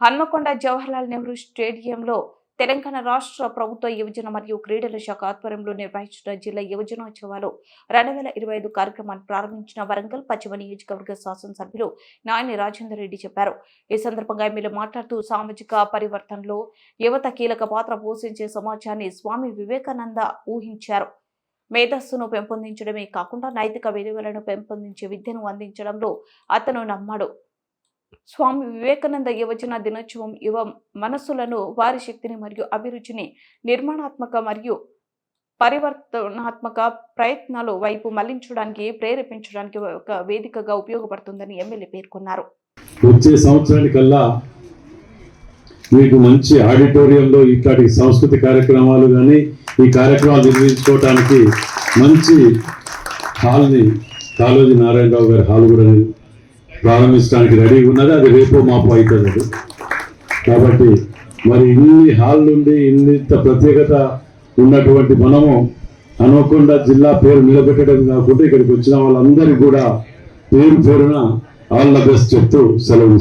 హన్మకొండ జవహర్లాల్ నెహ్రూ స్టేడియంలో తెలంగాణ రాష్ట్ర ప్రభుత్వ యువజన మరియు క్రీడల శాఖ ఆధ్వర్యంలో నిర్వహించిన జిల్లా యువజనోత్సవాలు 2025 కార్యక్రమాన్ని ప్రారంభించిన వరంగల్ పశ్చిమ నియోజకవర్గ శాసనసభ్యులు నాయని రాజేందర్ రెడ్డి చెప్పారు. ఈ సందర్భంగా ఎమ్మెల్యే మాట్లాడుతూ సామాజిక పరివర్తనలో యువత కీలక పాత్ర పోషించే సమాజాన్ని స్వామి వివేకానంద ఊహించారు. మేధస్సును పెంపొందించడమే కాకుండా నైతిక విలువలను పెంపొందించే విద్యను అందించడంలో అతను నమ్మాడు. స్వామి వివేకానంద యువజన దినోత్సవం యువ మనస్సులను వారి శక్తిని మరియు అభిరుచిని నిర్మాణాత్మక మరియు పరివర్తనాత్మక ప్రయత్నాలు వైపు మళ్లించడానికి ప్రేరేపించడానికి ఒక వేదికగా ఉపయోగపడుతుందని ఎమ్మెల్యే పేర్కొన్నారు. వచ్చే సంవత్సరానికల్లా మీకు మంచి ఆడిటోరియంలో ఇట్లాంటి సంస్కృతి కార్యక్రమాలు కానీ ఈ కార్యక్రమాలు నిర్వహించుకోవడానికి మంచి హాల్ని కాళోజీ నారాయణరావు గారి హాల్ కూడా ప్రారంభించడానికి రెడీగా ఉన్నది. అది రేపో మాపో అవుతుంది. కాబట్టి మరి ఇన్ని హాల్ నుండి ఇంత ప్రత్యేకత ఉన్నటువంటి మనము హన్మకొండ జిల్లా పేరు నిలబెట్టడం కాకుండా ఇక్కడికి వచ్చిన వాళ్ళందరికీ కూడా పేరున ఆల్ ద బెస్ట్ చెప్తూ సెలవు.